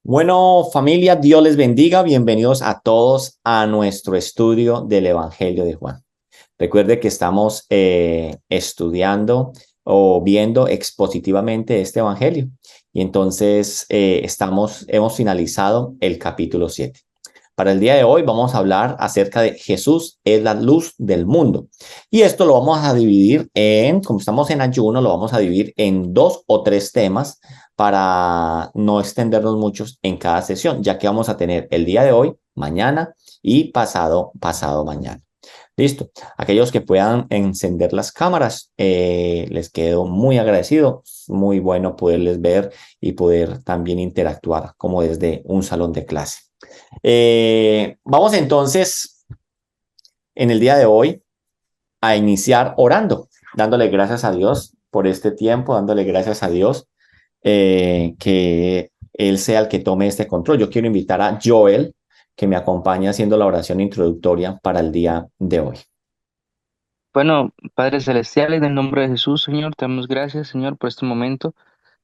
Bueno, familia, Dios les bendiga. Bienvenidos a todos a nuestro estudio del Evangelio de Juan. Recuerde que estamos estudiando o viendo expositivamente este Evangelio. Y entonces hemos finalizado el capítulo 7. Para el día de hoy vamos a hablar acerca de Jesús es la luz del mundo. Y esto lo vamos a dividir como estamos en ayuno, lo vamos a dividir en 2 o 3 temas para no extendernos muchos en cada sesión, ya que vamos a tener el día de hoy, mañana y pasado mañana. Listo. Aquellos que puedan encender las cámaras, les quedo muy agradecido. Muy bueno poderles ver y poder también interactuar como desde un salón de clase. Vamos entonces en el día de hoy a iniciar orando, dándole gracias a Dios por este tiempo, dándole gracias a Dios que Él sea el que tome este control. Yo quiero invitar a Joel que me acompañe haciendo la oración introductoria para el día de hoy. Bueno, Padre Celestial, en el nombre de Jesús, Señor, te damos gracias, Señor, por este momento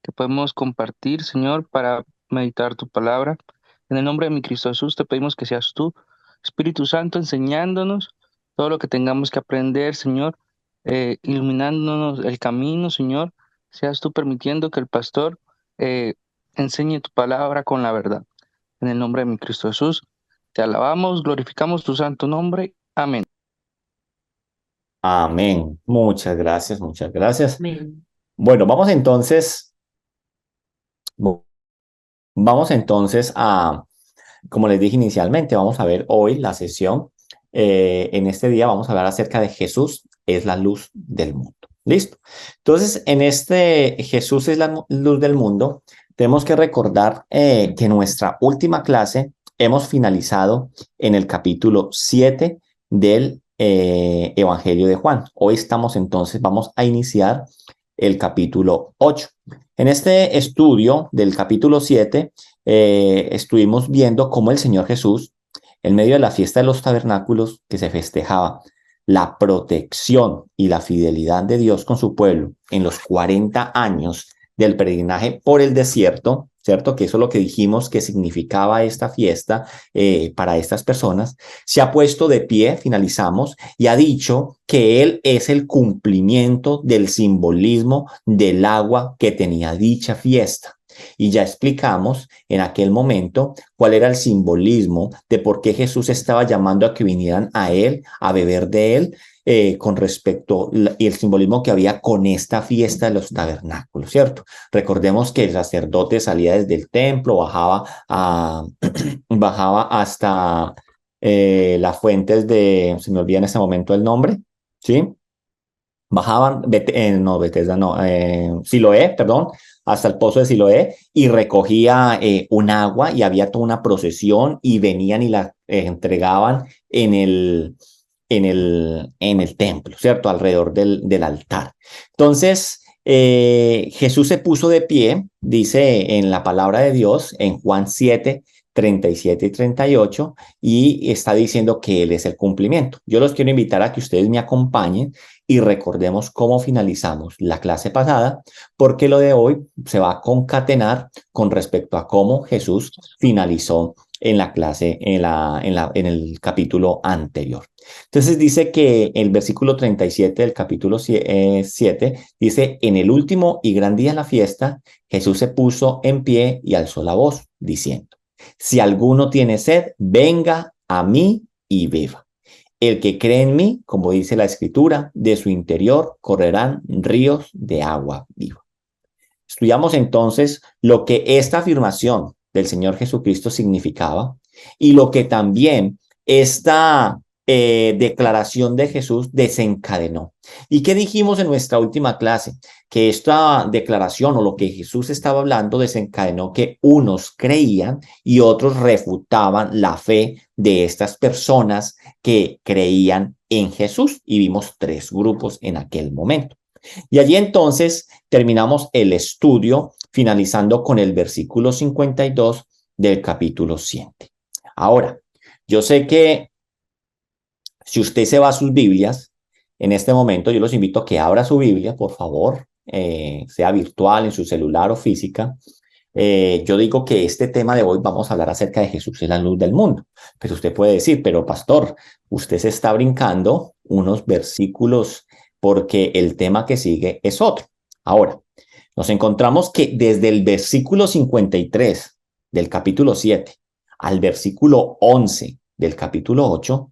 que podemos compartir, Señor, para meditar tu palabra. En el nombre de mi Cristo Jesús, te pedimos que seas tú, Espíritu Santo, enseñándonos todo lo que tengamos que aprender, Señor, iluminándonos el camino, Señor. Seas tú permitiendo que el pastor eh, enseñe tu palabra con la verdad. En el nombre de mi Cristo Jesús, te alabamos, glorificamos tu santo nombre. Amén. Amén. Muchas gracias, muchas gracias. Amén. Bueno, vamos entonces a, como les dije inicialmente, vamos a ver hoy la sesión. En este día vamos a hablar acerca de Jesús es la luz del mundo. ¿Listo? Entonces, en este Jesús es la luz del mundo, tenemos que recordar que nuestra última clase hemos finalizado en el capítulo 7 del Evangelio de Juan. Hoy vamos a iniciar el capítulo 8. En este estudio del capítulo 7, estuvimos viendo cómo el Señor Jesús, en medio de la fiesta de los tabernáculos que se festejaba, la protección y la fidelidad de Dios con su pueblo en los 40 años del peregrinaje por el desierto, ¿cierto? Que eso es lo que dijimos que significaba esta fiesta para estas personas. Se ha puesto de pie, finalizamos, y ha dicho que Él es el cumplimiento del simbolismo del agua que tenía dicha fiesta. Y ya explicamos en aquel momento cuál era el simbolismo de por qué Jesús estaba llamando a que vinieran a Él, a beber de Él, con respecto y el simbolismo que había con esta fiesta de los tabernáculos, ¿cierto? Recordemos que el sacerdote salía desde el templo, bajaba hasta las fuentes se me olvida en este momento el nombre, ¿sí? Bajaban, no, Bethesda, no, Siloé, perdón, hasta el pozo de Siloé y recogía un agua y había toda una procesión y venían y la entregaban en el templo, ¿cierto? Alrededor del altar. Entonces, Jesús se puso de pie, dice en la palabra de Dios, en Juan 7, 37 y 38, y está diciendo que Él es el cumplimiento. Yo los quiero invitar a que ustedes me acompañen y recordemos cómo finalizamos la clase pasada, porque lo de hoy se va a concatenar con respecto a cómo Jesús finalizó en la clase, en el capítulo anterior. Entonces dice que el versículo 37 del capítulo 7 dice, en el último y gran día de la fiesta, Jesús se puso en pie y alzó la voz, diciendo, si alguno tiene sed, venga a mí y beba. El que cree en mí, como dice la escritura, de su interior correrán ríos de agua viva. Estudiamos entonces lo que esta afirmación del Señor Jesucristo significaba y lo que también esta declaración de Jesús desencadenó. ¿Y qué dijimos en nuestra última clase? Que esta declaración o lo que Jesús estaba hablando desencadenó que unos creían y otros refutaban la fe de estas personas que creían en Jesús. Y vimos 3 grupos en aquel momento. Y allí entonces terminamos el estudio finalizando con el versículo 52 del capítulo 7. Ahora, yo sé que si usted se va a sus Biblias, en este momento yo los invito a que abra su Biblia, por favor, sea virtual, en su celular o física, Yo digo que este tema de hoy vamos a hablar acerca de Jesús es la luz del mundo. Pero usted puede decir, pero pastor, usted se está brincando unos versículos porque el tema que sigue es otro. Ahora, nos encontramos que desde el versículo 53 del capítulo 7 al versículo 11 del capítulo 8,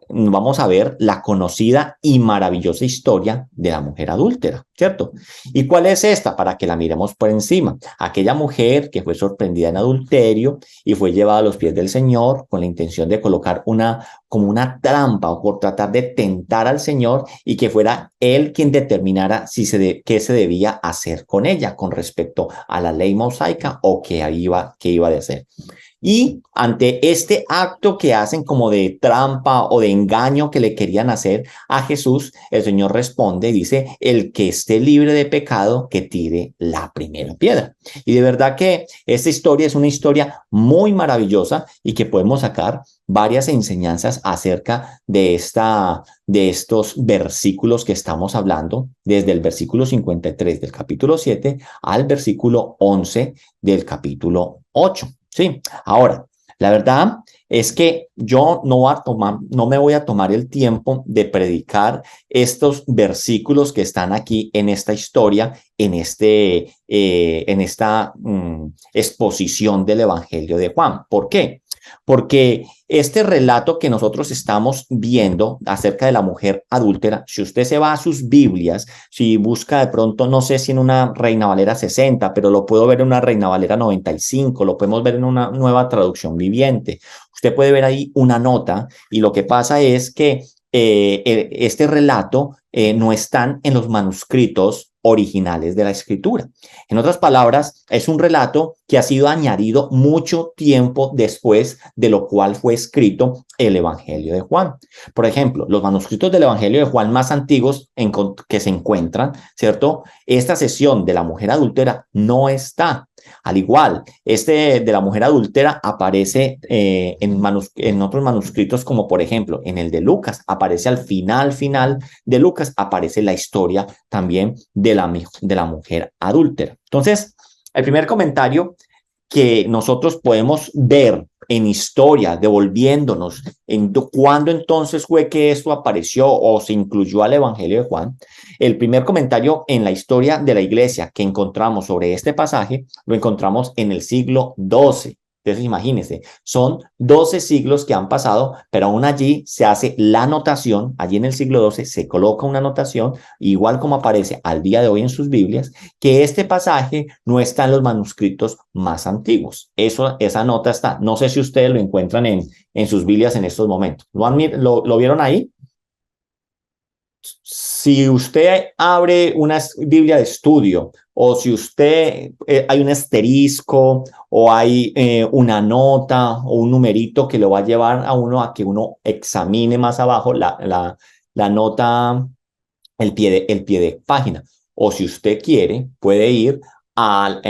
vamos a ver la conocida y maravillosa historia de la mujer adúltera, ¿cierto? ¿Y cuál es esta? Para que la miremos por encima. Aquella mujer que fue sorprendida en adulterio y fue llevada a los pies del Señor con la intención de colocar como una trampa o por tratar de tentar al Señor y que fuera él quien determinara qué se debía hacer con ella con respecto a la ley mosaica o qué iba de hacer. Y ante este acto que hacen como de trampa o de engaño que le querían hacer a Jesús, el Señor responde y dice, el que esté libre de pecado, que tire la primera piedra. Y de verdad que esta historia es una historia muy maravillosa y que podemos sacar varias enseñanzas acerca de estos versículos que estamos hablando, desde el versículo 53 del capítulo 7 al versículo 11 del capítulo 8. Sí, ahora, la verdad es que yo no me voy a tomar el tiempo de predicar estos versículos que están aquí en esta historia, en esta exposición del Evangelio de Juan. ¿Por qué? Porque este relato que nosotros estamos viendo acerca de la mujer adúltera, si usted se va a sus Biblias, si busca de pronto, no sé si en una Reina Valera 60, pero lo puedo ver en una Reina Valera 95, lo podemos ver en una nueva traducción viviente. Usted puede ver ahí una nota y lo que pasa es que este relato no están en los manuscritos originales de la escritura. En otras palabras, es un relato que ha sido añadido mucho tiempo después de lo cual fue escrito el Evangelio de Juan. Por ejemplo, los manuscritos del Evangelio de Juan más antiguos que se encuentran, ¿cierto? Esta sesión de la mujer adúltera no está. Al igual, este de la mujer adúltera aparece en otros manuscritos, como por ejemplo en el de Lucas, aparece al final de Lucas, aparece la historia también de la mujer adúltera. Entonces, el primer comentario que nosotros podemos ver en historia, devolviéndonos en cuándo entonces fue que esto apareció o se incluyó al Evangelio de Juan. El primer comentario en la historia de la iglesia que encontramos sobre este pasaje lo encontramos en el siglo XII. Entonces, imagínense, son 12 siglos que han pasado, pero aún allí se hace la anotación, allí en el siglo XII se coloca una anotación, igual como aparece al día de hoy en sus Biblias, que este pasaje no está en los manuscritos más antiguos. Esa nota está, no sé si ustedes lo encuentran en sus Biblias en estos momentos. ¿Lo vieron ahí? Si usted abre una Biblia de estudio o si usted hay un asterisco o hay una nota o un numerito que lo va a llevar a uno a que uno examine más abajo la nota, el pie de página. O si usted quiere, puede ir al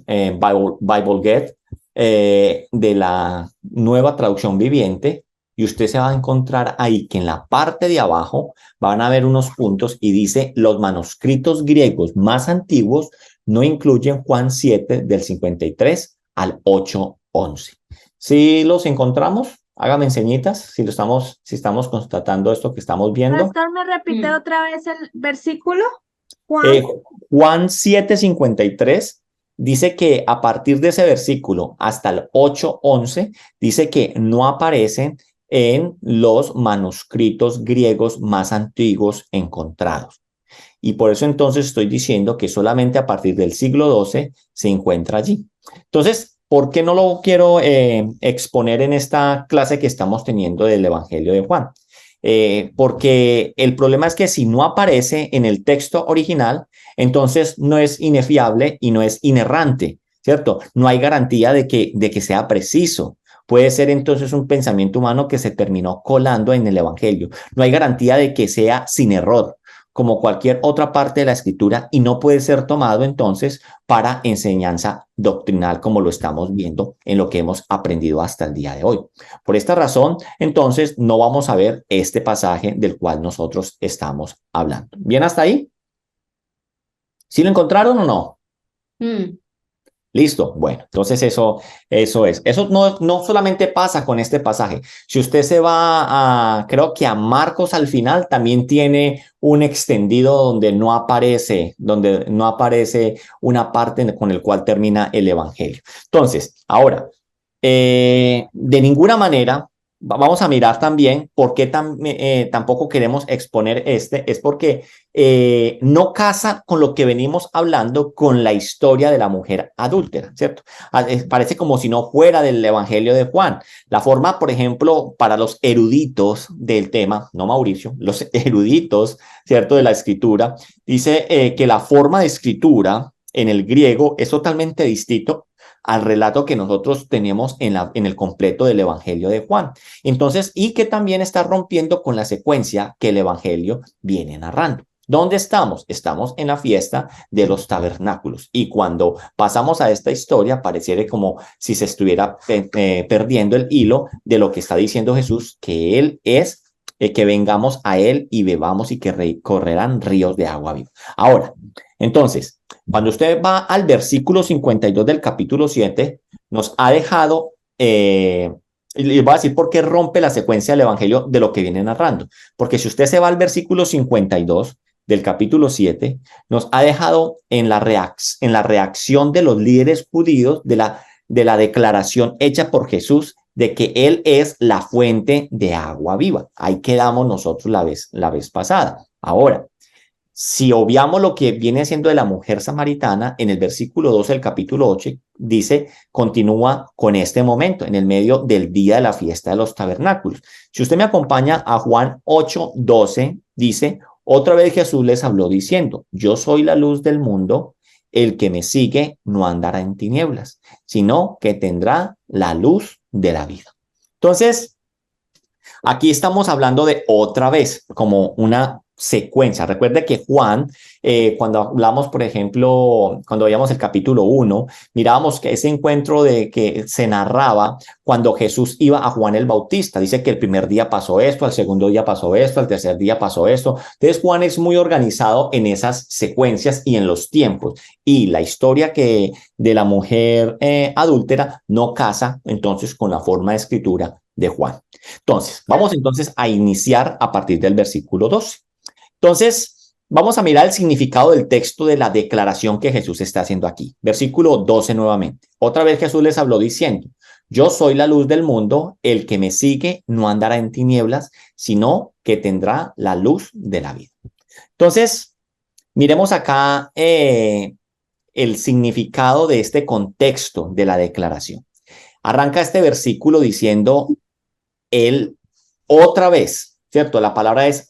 Bible Get de la nueva traducción viviente y usted se va a encontrar ahí que en la parte de abajo van a ver unos puntos y dice los manuscritos griegos más antiguos no incluyen Juan 7 del 53 al 8:11. Si los encontramos, hágame enseñitas si estamos constatando esto que estamos viendo. Pastor, ¿me repite otra vez el versículo? Juan. Juan 7:53 dice que a partir de ese versículo hasta el 8:11 dice que no aparecen en los manuscritos griegos más antiguos encontrados. Y por eso entonces estoy diciendo que solamente a partir del siglo XII se encuentra allí. Entonces, ¿por qué no lo quiero exponer en esta clase que estamos teniendo del Evangelio de Juan? Porque el problema es que si no aparece en el texto original, entonces no es inefiable y no es inerrante, ¿cierto? No hay garantía de que sea preciso. Puede ser entonces un pensamiento humano que se terminó colando en el Evangelio. No hay garantía de que sea sin error, como cualquier otra parte de la escritura, y no puede ser tomado entonces para enseñanza doctrinal como lo estamos viendo en lo que hemos aprendido hasta el día de hoy. Por esta razón, entonces, no vamos a ver este pasaje del cual nosotros estamos hablando. ¿Bien hasta ahí? ¿Sí lo encontraron o no? Listo. Bueno, entonces eso es. Eso no solamente pasa con este pasaje. Si usted se va creo que a Marcos al final, también tiene un extendido donde no aparece una parte con el cual termina el evangelio. Entonces, ahora, de ninguna manera vamos a mirar también por qué tampoco queremos exponer es porque no casa con lo que venimos hablando con la historia de la mujer adúltera, ¿cierto? Parece como si no fuera del Evangelio de Juan. La forma, por ejemplo, para los eruditos del tema, no Mauricio, los eruditos, ¿cierto? De la escritura, dice que la forma de escritura en el griego es totalmente distinto al relato que nosotros tenemos en el completo del Evangelio de Juan. Entonces, y que también está rompiendo con la secuencia que el Evangelio viene narrando. ¿Dónde estamos? Estamos en la fiesta de los tabernáculos. Y cuando pasamos a esta historia, pareciera como si se estuviera perdiendo el hilo de lo que está diciendo Jesús, que Él es, que vengamos a Él y bebamos y que correrán ríos de agua viva. Ahora, entonces, cuando usted va al versículo 52 del capítulo 7, nos ha dejado, y les voy a decir por qué rompe la secuencia del Evangelio de lo que viene narrando. Porque si usted se va al versículo 52 del capítulo 7, nos ha dejado en la reacción de los líderes judíos de la declaración hecha por Jesús de que Él es la fuente de agua viva. Ahí quedamos nosotros la vez pasada. Ahora, si obviamos lo que viene siendo de la mujer samaritana, en el versículo 12 del capítulo 8, dice, continúa con este momento, en el medio del día de la fiesta de los tabernáculos. Si usted me acompaña a Juan 8:12, dice, otra vez Jesús les habló diciendo, yo soy la luz del mundo, el que me sigue no andará en tinieblas, sino que tendrá la luz de la vida. Entonces, aquí estamos hablando de otra vez, como una secuencia. Recuerde que Juan, cuando hablamos, por ejemplo, cuando veíamos el capítulo 1, mirábamos que ese encuentro de que se narraba cuando Jesús iba a Juan el Bautista. Dice que el primer día pasó esto, al segundo día pasó esto, al tercer día pasó esto. Entonces Juan es muy organizado en esas secuencias y en los tiempos. Y la historia de la mujer adúltera no casa entonces con la forma de escritura de Juan. Entonces, vamos entonces a iniciar a partir del versículo 12. Entonces, vamos a mirar el significado del texto de la declaración que Jesús está haciendo aquí. Versículo 12 nuevamente. Otra vez Jesús les habló diciendo, yo soy la luz del mundo, el que me sigue no andará en tinieblas, sino que tendrá la luz de la vida. Entonces, miremos acá el significado de este contexto de la declaración. Arranca este versículo diciendo, él otra vez, ¿cierto? La palabra es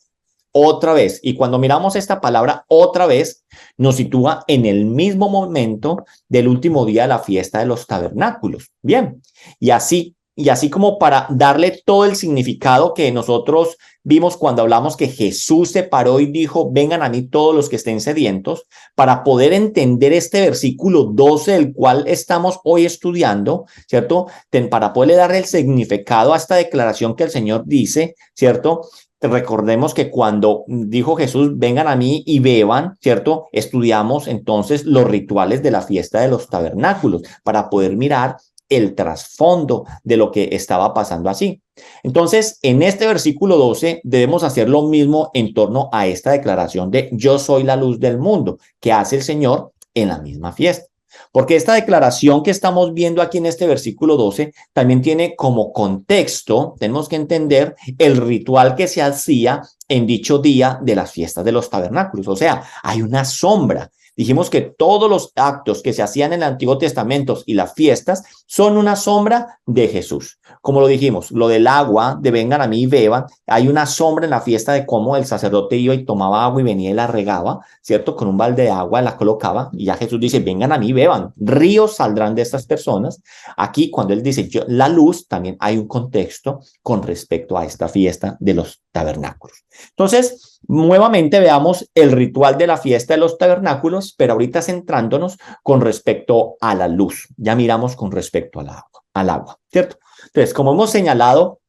otra vez. Y cuando miramos esta palabra otra vez, nos sitúa en el mismo momento del último día de la fiesta de los tabernáculos. Bien, y así como para darle todo el significado que nosotros vimos cuando hablamos que Jesús se paró y dijo, vengan a mí todos los que estén sedientos, para poder entender este versículo 12 del cual estamos hoy estudiando, ¿cierto? Para poderle dar el significado a esta declaración que el Señor dice, ¿cierto? Recordemos que cuando dijo Jesús, vengan a mí y beban, ¿cierto? Estudiamos entonces los rituales de la fiesta de los tabernáculos para poder mirar el trasfondo de lo que estaba pasando así. Entonces, en este versículo 12 debemos hacer lo mismo en torno a esta declaración de yo soy la luz del mundo que hace el Señor en la misma fiesta. Porque esta declaración que estamos viendo aquí en este versículo 12 también tiene como contexto, tenemos que entender el ritual que se hacía en dicho día de las fiestas de los tabernáculos. O sea, hay una sombra. Dijimos que todos los actos que se hacían en el Antiguo Testamento y las fiestas son una sombra de Jesús. Como lo dijimos, lo del agua, de vengan a mí y beban, hay una sombra en la fiesta de cómo el sacerdote iba y tomaba agua y venía y la regaba, ¿cierto? Con un balde de agua la colocaba y ya Jesús dice, vengan a mí y beban, ríos saldrán de estas personas. Aquí cuando él dice la luz, también hay un contexto con respecto a esta fiesta de los tabernáculos. Entonces, nuevamente veamos el ritual de la fiesta de los tabernáculos, pero ahorita centrándonos con respecto a la luz. Ya miramos con respecto al agua, ¿cierto? Entonces, como hemos señalado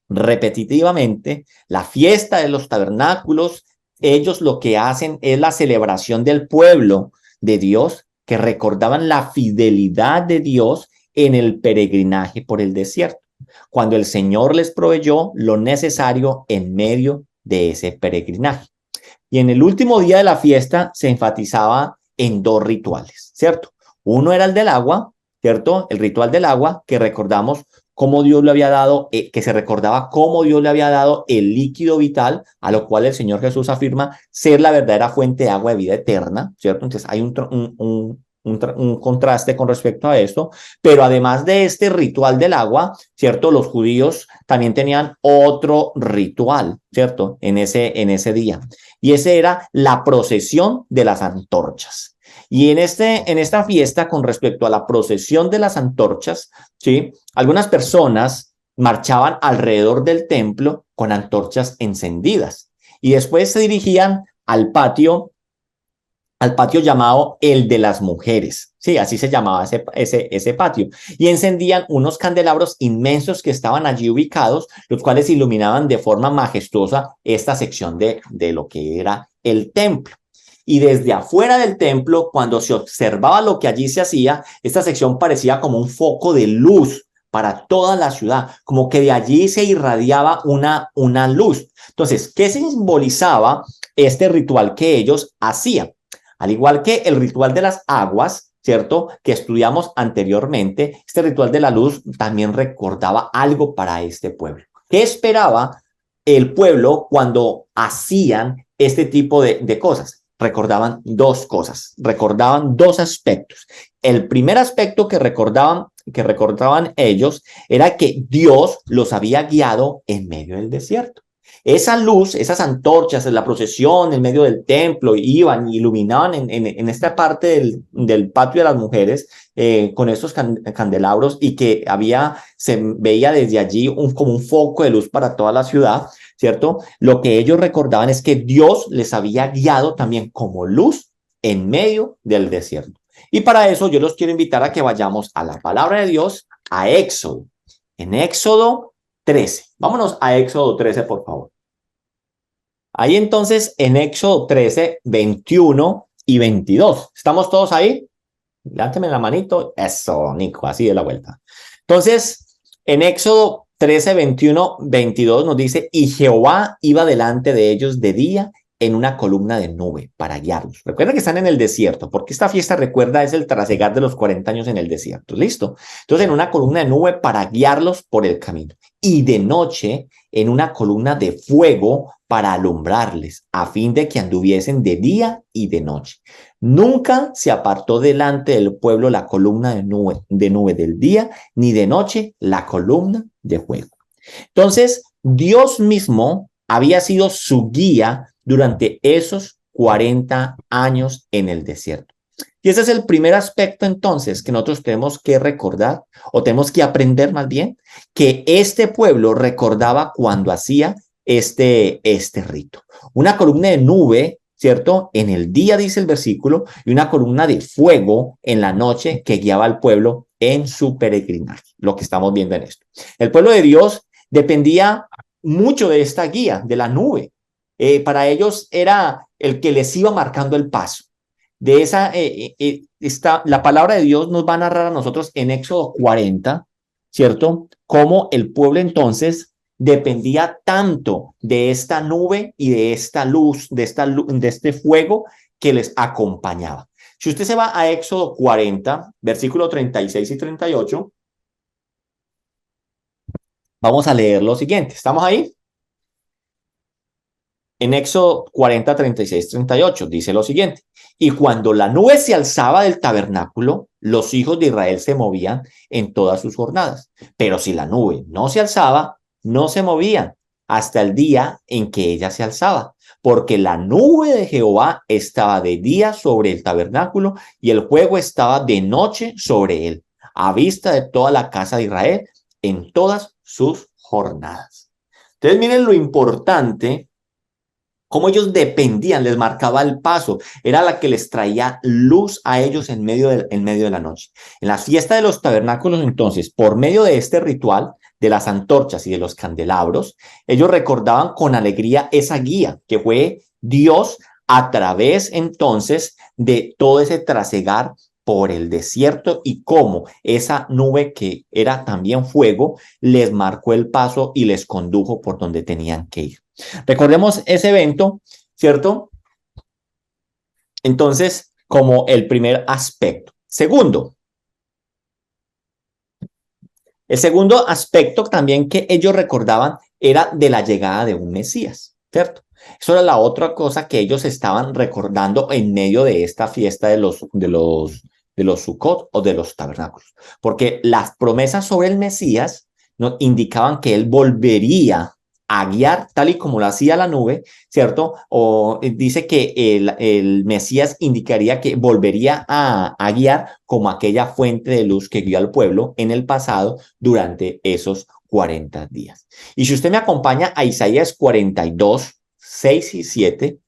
repetitivamente, la fiesta de los tabernáculos, ellos lo que hacen es la celebración del pueblo de Dios que recordaban la fidelidad de Dios en el peregrinaje por el desierto, cuando el Señor les proveyó lo necesario en medio de ese peregrinaje. Y en el último día de la fiesta se enfatizaba en dos rituales, ¿cierto? Uno era el del agua, ¿cierto? El ritual del agua, que recordamos cómo Dios le había dado, que se recordaba cómo Dios le había dado el líquido vital, a lo cual el Señor Jesús afirma ser la verdadera fuente de agua de vida eterna, ¿cierto? Entonces hay un contraste con respecto a esto, pero además de este ritual del agua, ¿cierto? Los judíos también tenían otro ritual, ¿cierto? En ese día, y ese era la procesión de las antorchas. Y en esta fiesta, con respecto a la procesión de las antorchas, ¿sí? Algunas personas marchaban alrededor del templo con antorchas encendidas y después se dirigían al patio llamado el de las mujeres, sí, así se llamaba ese patio, y encendían unos candelabros inmensos que estaban allí ubicados, los cuales iluminaban de forma majestuosa esta sección de lo que era el templo. Y desde afuera del templo, cuando se observaba lo que allí se hacía, esta sección parecía como un foco de luz para toda la ciudad, como que de allí se irradiaba una luz. Entonces, ¿qué simbolizaba este ritual que ellos hacían? Al igual que el ritual de las aguas, ¿cierto? Que estudiamos anteriormente, este ritual de la luz también recordaba algo para este pueblo. ¿Qué esperaba el pueblo cuando hacían este tipo de cosas? Recordaban dos cosas, recordaban dos aspectos. El primer aspecto que recordaban ellos era que Dios los había guiado en medio del desierto. Esa luz, esas antorchas en la procesión en medio del templo iban y iluminaban en esta parte del patio de las mujeres con estos candelabros, y que se veía desde allí como un foco de luz para toda la ciudad, ¿cierto? Lo que ellos recordaban es que Dios les había guiado también como luz en medio del desierto. Y para eso yo los quiero invitar a que vayamos a la palabra de Dios, a Éxodo. En Éxodo 13. Vámonos a Éxodo 13, por favor. Ahí entonces en Éxodo 13, 21 y 22. ¿Estamos todos ahí? Levánteme la manito. Eso, Nico, así de la vuelta. Entonces, en Éxodo 13, 21, 22 nos dice: y Jehová iba delante de ellos de día en una columna de nube para guiarlos. Recuerda que están en el desierto, porque esta fiesta, recuerda, es el trasegar de los 40 años en el desierto. ¿Listo? Entonces, en una columna de nube para guiarlos por el camino. Y de noche, en una columna de fuego para alumbrarles, a fin de que anduviesen de día y de noche. Nunca se apartó delante del pueblo la columna de nube del día, ni de noche la columna de fuego. Entonces, Dios mismo había sido su guía durante esos 40 años en el desierto. Y ese es el primer aspecto entonces que nosotros tenemos que recordar, o tenemos que aprender más bien, que este pueblo recordaba cuando hacía este rito. Una columna de nube, ¿cierto? En el día, dice el versículo, y una columna de fuego en la noche que guiaba al pueblo en su peregrinaje, lo que estamos viendo en esto. El pueblo de Dios dependía mucho de esta guía, de la nube. Para ellos era el que les iba marcando el paso. De la palabra de Dios nos va a narrar a nosotros en Éxodo 40, ¿cierto? Cómo el pueblo entonces dependía tanto de esta nube y de esta luz, de este fuego que les acompañaba. Si usted se va a Éxodo 40, versículo 36 y 38, vamos a leer lo siguiente. ¿Estamos ahí? En Éxodo 40, 36, 38 dice lo siguiente: y cuando la nube se alzaba del tabernáculo, los hijos de Israel se movían en todas sus jornadas. Pero si la nube no se alzaba, no se movían hasta el día en que ella se alzaba, porque la nube de Jehová estaba de día sobre el tabernáculo y el fuego estaba de noche sobre él, a vista de toda la casa de Israel en todas sus jornadas. Entonces miren lo importante, cómo ellos dependían, les marcaba el paso, era la que les traía luz a ellos en medio de la noche. En la fiesta de los tabernáculos, entonces, por medio de este ritual de las antorchas y de los candelabros, ellos recordaban con alegría esa guía que fue Dios a través entonces de todo ese trasegar por el desierto y cómo esa nube que era también fuego les marcó el paso y les condujo por donde tenían que ir. Recordemos ese evento, ¿cierto? Entonces, como el primer aspecto. Segundo, el segundo aspecto también que ellos recordaban era de la llegada de un Mesías, ¿cierto? Eso era la otra cosa que ellos estaban recordando en medio de esta fiesta de los Sukkot o de los tabernáculos, porque las promesas sobre el Mesías nos indicaban que él volvería a guiar tal y como lo hacía la nube, ¿cierto? O dice que el Mesías indicaría que volvería a guiar como aquella fuente de luz que guió al pueblo en el pasado durante esos 40 días. Y si usted me acompaña a Isaías 42, 6 y 7,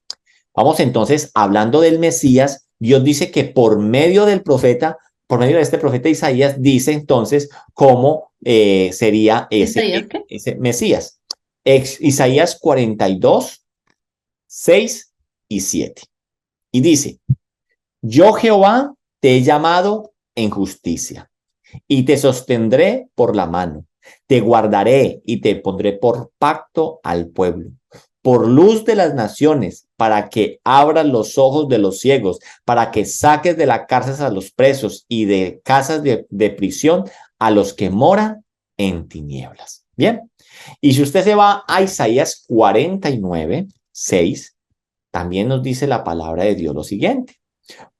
vamos entonces hablando del Mesías. Dios dice que por medio del profeta, por medio de este profeta Isaías, dice entonces cómo sería ese Mesías. Isaías 42, 6 y 7. Y dice, yo Jehová te he llamado en justicia y te sostendré por la mano. Te guardaré y te pondré por pacto al pueblo, por luz de las naciones, para que abras los ojos de los ciegos, para que saques de la cárcel a los presos y de casas de prisión a los que moran en tinieblas. Bien, y si usted se va a Isaías 49, 6, también nos dice la palabra de Dios lo siguiente.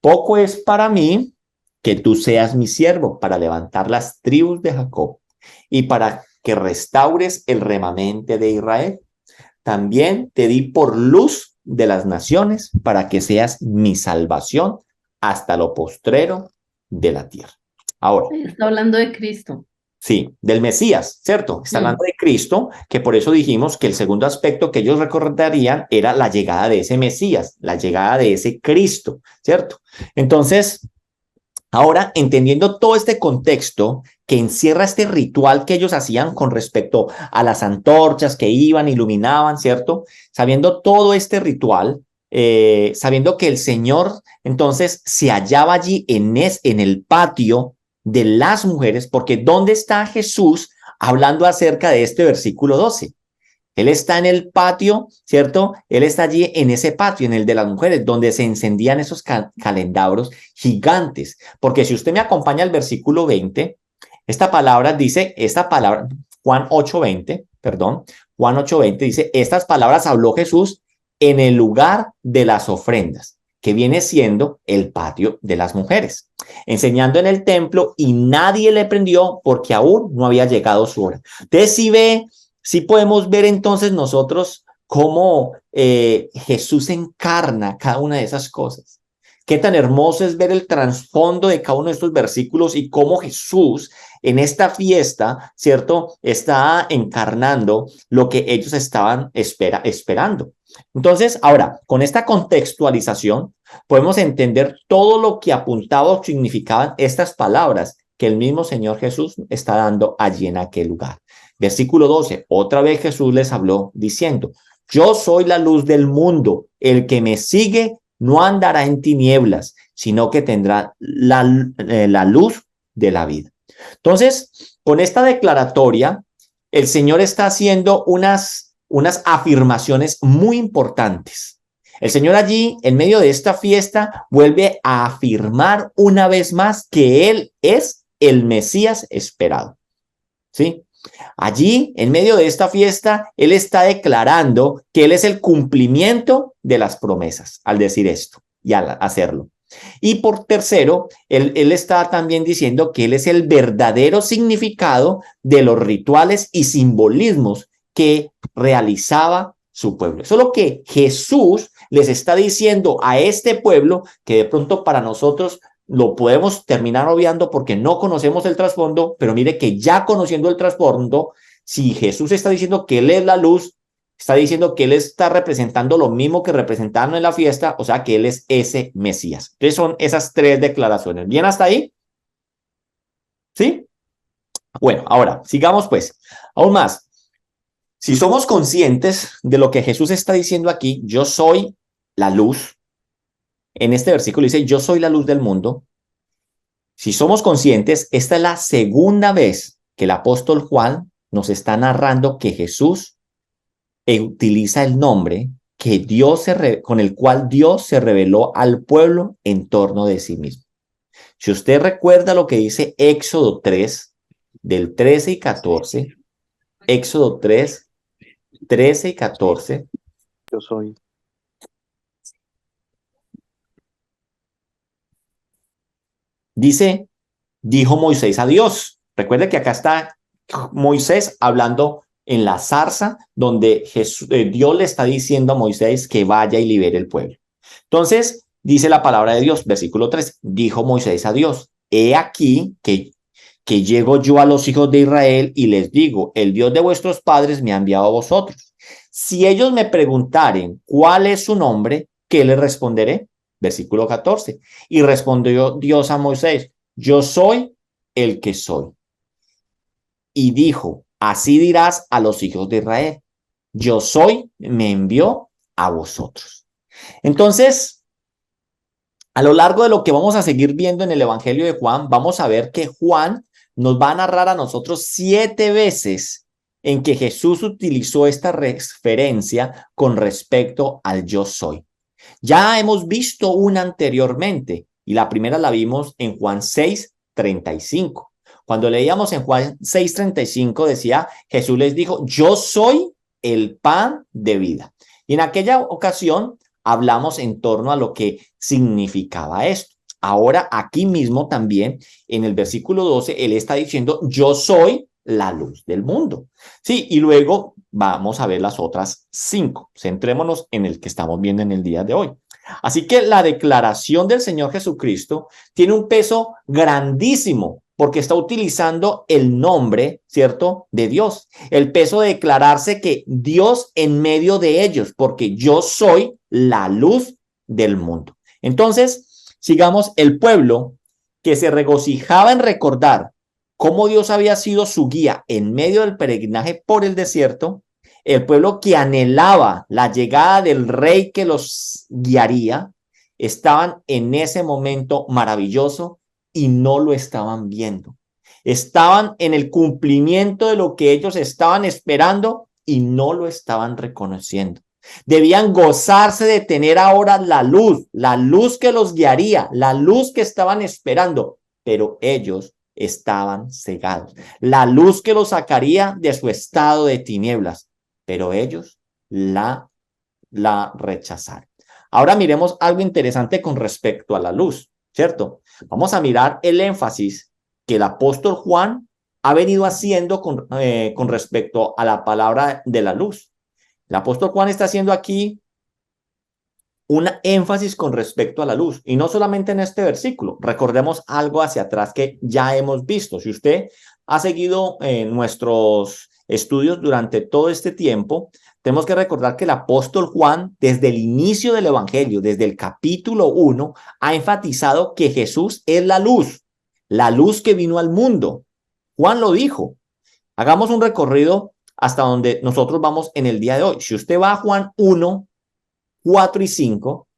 Poco es para mí que tú seas mi siervo para levantar las tribus de Jacob y para que restaures el remanente de Israel. También te di por luz de las naciones para que seas mi salvación hasta lo postrero de la tierra. Ahora, está hablando de Cristo. Sí, del Mesías, ¿cierto? Está hablando de Cristo, que por eso dijimos que el segundo aspecto que ellos recordarían era la llegada de ese Mesías, la llegada de ese Cristo, ¿cierto? Entonces, ahora, entendiendo todo este contexto que encierra este ritual que ellos hacían con respecto a las antorchas que iban, iluminaban, ¿cierto? Sabiendo todo este ritual, sabiendo que el Señor entonces se hallaba allí en el patio de las mujeres, porque ¿dónde está Jesús hablando acerca de este versículo 12? Él está en el patio, ¿cierto? Él está allí en ese patio, en el de las mujeres, donde se encendían esos candelabros gigantes. Porque si usted me acompaña al versículo 20, Juan 8:20, Juan 8:20 dice, estas palabras habló Jesús en el lugar de las ofrendas, que viene siendo el patio de las mujeres, enseñando en el templo y nadie le prendió porque aún no había llegado su hora. Entonces sí podemos ver entonces nosotros cómo Jesús encarna cada una de esas cosas. Qué tan hermoso es ver el trasfondo de cada uno de estos versículos y cómo Jesús en esta fiesta, ¿cierto? Está encarnando lo que ellos estaban esperando. Entonces, ahora, con esta contextualización, podemos entender todo lo que apuntaba o significaban estas palabras que el mismo Señor Jesús está dando allí en aquel lugar. Versículo 12, otra vez Jesús les habló diciendo, yo soy la luz del mundo, el que me sigue no andará en tinieblas, sino que tendrá la luz de la vida. Entonces, con esta declaratoria, el Señor está haciendo unas afirmaciones muy importantes. El Señor allí, en medio de esta fiesta, vuelve a afirmar una vez más que Él es el Mesías esperado. ¿Sí? Allí, en medio de esta fiesta, Él está declarando que Él es el cumplimiento de las promesas al decir esto y al hacerlo. Y por tercero, él está también diciendo que Él es el verdadero significado de los rituales y simbolismos que realizaba su pueblo. Solo que Jesús les está diciendo a este pueblo que de pronto para nosotros lo podemos terminar obviando porque no conocemos el trasfondo, pero mire que ya conociendo el trasfondo, si Jesús está diciendo que Él es la luz, está diciendo que Él está representando lo mismo que representaron en la fiesta, o sea que Él es ese Mesías. Entonces son esas tres declaraciones. ¿Bien hasta ahí? ¿Sí? Bueno, ahora, sigamos pues. Aún más, si somos conscientes de lo que Jesús está diciendo aquí, yo soy la luz. En este versículo dice, yo soy la luz del mundo. Si somos conscientes, esta es la segunda vez que el apóstol Juan nos está narrando que Jesús utiliza el nombre que con el cual Dios se reveló al pueblo en torno de sí mismo. Si usted recuerda lo que dice Éxodo 3, del 13 y 14, Éxodo 3, 13 y 14. Yo soy. Dice, dijo Moisés a Dios. Recuerde que acá está Moisés hablando en la zarza donde Dios le está diciendo a Moisés que vaya y libere el pueblo. Entonces, dice la palabra de Dios, versículo 3, dijo Moisés a Dios, he aquí que llego yo a los hijos de Israel y les digo, el Dios de vuestros padres me ha enviado a vosotros. Si ellos me preguntaren cuál es su nombre, ¿qué les responderé? Versículo 14. Y respondió Dios a Moisés, yo soy el que soy. Y dijo, así dirás a los hijos de Israel, yo soy, me envió a vosotros. Entonces, a lo largo de lo que vamos a seguir viendo en el Evangelio de Juan, vamos a ver que Juan nos va a narrar a nosotros 7 veces en que Jesús utilizó esta referencia con respecto al yo soy. Ya hemos visto una anteriormente y la primera la vimos en Juan 6:35. Cuando leíamos en Juan 6:35 decía, Jesús les dijo, yo soy el pan de vida. Y en aquella ocasión hablamos en torno a lo que significaba esto. Ahora aquí mismo también en el versículo 12, él está diciendo, yo soy la luz del mundo. Sí, y luego vamos a ver las otras 5. Centrémonos en el que estamos viendo en el día de hoy. Así que la declaración del Señor Jesucristo tiene un peso grandísimo porque está utilizando el nombre, ¿cierto?, de Dios. El peso de declararse que Dios en medio de ellos, porque yo soy la luz del mundo. Entonces, sigamos, el pueblo que se regocijaba en recordar cómo Dios había sido su guía en medio del peregrinaje por el desierto, el pueblo que anhelaba la llegada del rey que los guiaría, estaban en ese momento maravilloso y no lo estaban viendo. Estaban en el cumplimiento de lo que ellos estaban esperando y no lo estaban reconociendo. Debían gozarse de tener ahora la luz que los guiaría, la luz que estaban esperando, pero ellos estaban cegados. La luz que los sacaría de su estado de tinieblas, pero ellos la rechazaron. Ahora miremos algo interesante con respecto a la luz, ¿cierto? Vamos a mirar el énfasis que el apóstol Juan ha venido haciendo con respecto a la palabra de la luz. El apóstol Juan está haciendo aquí un énfasis con respecto a la luz, y no solamente en este versículo. Recordemos algo hacia atrás que ya hemos visto. Si usted ha seguido nuestros estudios durante todo este tiempo, tenemos que recordar que el apóstol Juan, desde el inicio del evangelio, desde el capítulo 1, ha enfatizado que Jesús es la luz que vino al mundo. Juan lo dijo. Hagamos un recorrido hasta donde nosotros vamos en el día de hoy. Si usted va a Juan 1, 4 y 5,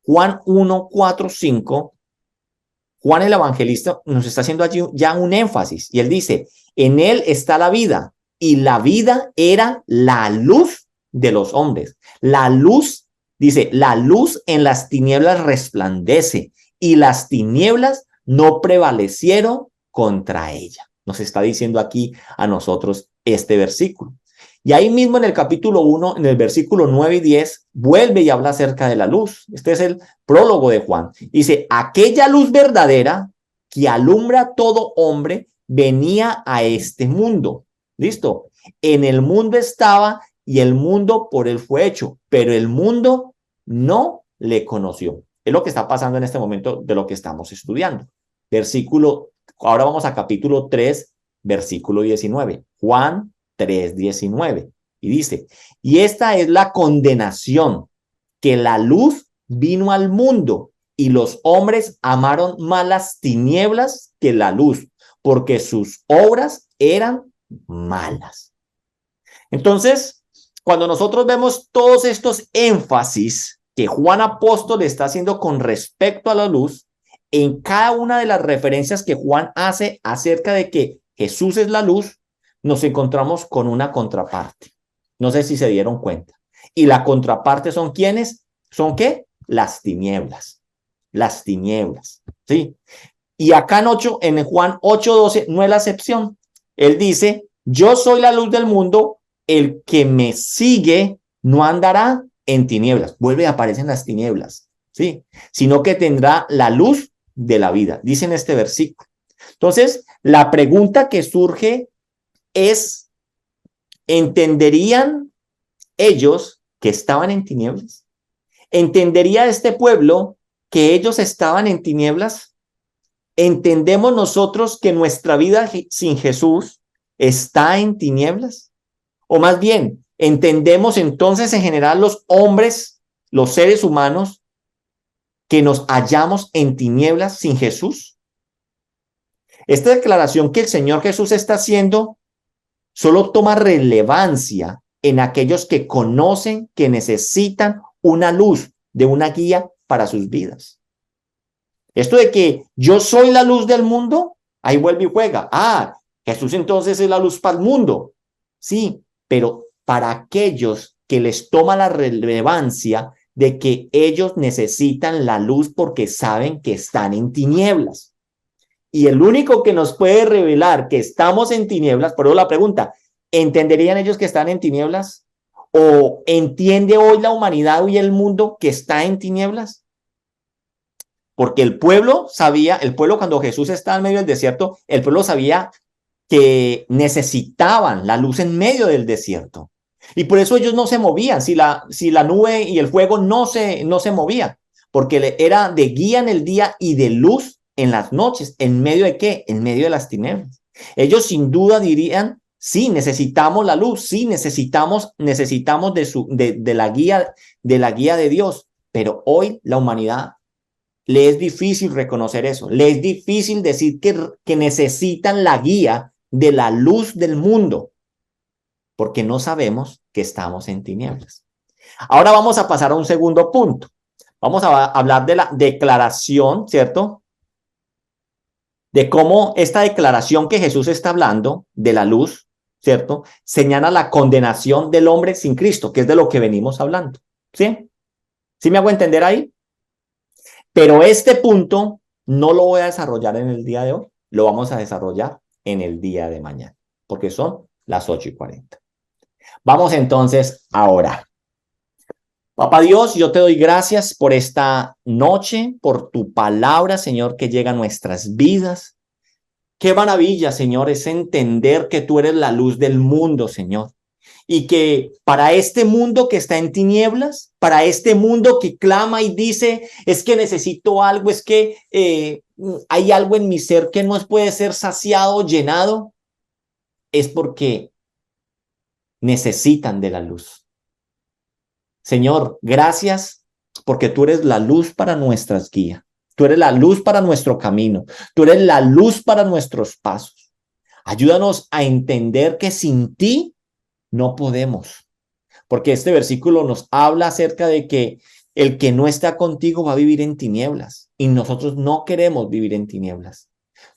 Juan 1, 4, 5, Juan el evangelista nos está haciendo allí ya un énfasis y él dice, en él está la vida y la vida era la luz de los hombres. La luz, dice, la luz en las tinieblas resplandece y las tinieblas no prevalecieron contra ella. Nos está diciendo aquí a nosotros este versículo. Y ahí mismo en el capítulo 1, en el versículo 9 y 10, vuelve y habla acerca de la luz. Este es el prólogo de Juan. Dice, aquella luz verdadera que alumbra a todo hombre venía a este mundo. ¿Listo? En el mundo estaba y el mundo por él fue hecho, pero el mundo no le conoció. Es lo que está pasando en este momento de lo que estamos estudiando. Ahora vamos a capítulo 3, versículo 19. Juan 3:19 y dice, y esta es la condenación, que la luz vino al mundo y los hombres amaron más las tinieblas que la luz, porque sus obras eran malas. Entonces, cuando nosotros vemos todos estos énfasis que Juan Apóstol está haciendo con respecto a la luz, en cada una de las referencias que Juan hace acerca de que Jesús es la luz, nos encontramos con una contraparte. No sé si se dieron cuenta. Y la contraparte son ¿quiénes? ¿Son qué? Las tinieblas. Las tinieblas. ¿Sí? Y acá en Juan 8:12 no es la excepción. Él dice, yo soy la luz del mundo, el que me sigue no andará en tinieblas. Vuelve a aparecer en las tinieblas, ¿sí? Sino que tendrá la luz de la vida, dice en este versículo. Entonces, la pregunta que surge es, ¿entenderían ellos que estaban en tinieblas? ¿Entendería este pueblo que ellos estaban en tinieblas? ¿Entendemos nosotros que nuestra vida sin Jesús está en tinieblas? O más bien, ¿entendemos entonces en general los hombres, los seres humanos, que nos hallamos en tinieblas sin Jesús? Esta declaración que el Señor Jesús está haciendo solo toma relevancia en aquellos que conocen que necesitan una luz, de una guía para sus vidas. Esto de que yo soy la luz del mundo, ahí vuelve y juega. Jesús entonces es la luz para el mundo. Sí, pero para aquellos que les toma la relevancia de que ellos necesitan la luz porque saben que están en tinieblas. Y el único que nos puede revelar que estamos en tinieblas, por eso la pregunta, ¿entenderían ellos que están en tinieblas? ¿O entiende hoy la humanidad y el mundo que está en tinieblas? Porque el pueblo cuando Jesús estaba en medio del desierto, el pueblo sabía que necesitaban la luz en medio del desierto. Y por eso ellos no se movían, si la nube y el fuego no se movían, porque era de guía en el día y de luz en las noches. ¿En medio de qué? En medio de las tinieblas. Ellos sin duda dirían, sí, necesitamos la luz, sí, necesitamos de la guía de Dios. Pero hoy la humanidad le es difícil reconocer eso, le es difícil decir que necesitan la guía de la luz del mundo, porque no sabemos que estamos en tinieblas. Ahora vamos a pasar a un segundo punto. Vamos a hablar de la declaración, ¿cierto? De cómo esta declaración que Jesús está hablando de la luz, ¿cierto? Señala la condenación del hombre sin Cristo, que es de lo que venimos hablando. ¿Sí? ¿Sí me hago entender ahí? Pero este punto no lo voy a desarrollar en el día de hoy, lo vamos a desarrollar en el día de mañana, porque son las 8:40. Vamos entonces a orar. Papá Dios, yo te doy gracias por esta noche, por tu palabra, Señor, que llega a nuestras vidas. Qué maravilla, Señor, es entender que tú eres la luz del mundo, Señor. Y que para este mundo que está en tinieblas, para este mundo que clama y dice, es que necesito algo, es que hay algo en mi ser que no puede ser saciado, llenado, es porque necesitan de la luz. Señor, gracias porque tú eres la luz para nuestras guías. Tú eres la luz para nuestro camino. Tú eres la luz para nuestros pasos. Ayúdanos a entender que sin ti no podemos, porque este versículo nos habla acerca de que el que no está contigo va a vivir en tinieblas y nosotros no queremos vivir en tinieblas.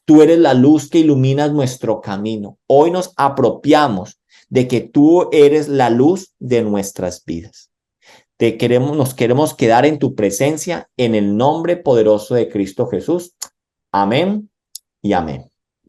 Tú eres la luz que iluminas nuestro camino. Hoy nos apropiamos de que tú eres la luz de nuestras vidas. Nos queremos quedar en tu presencia en el nombre poderoso de Cristo Jesús. Amén y amén.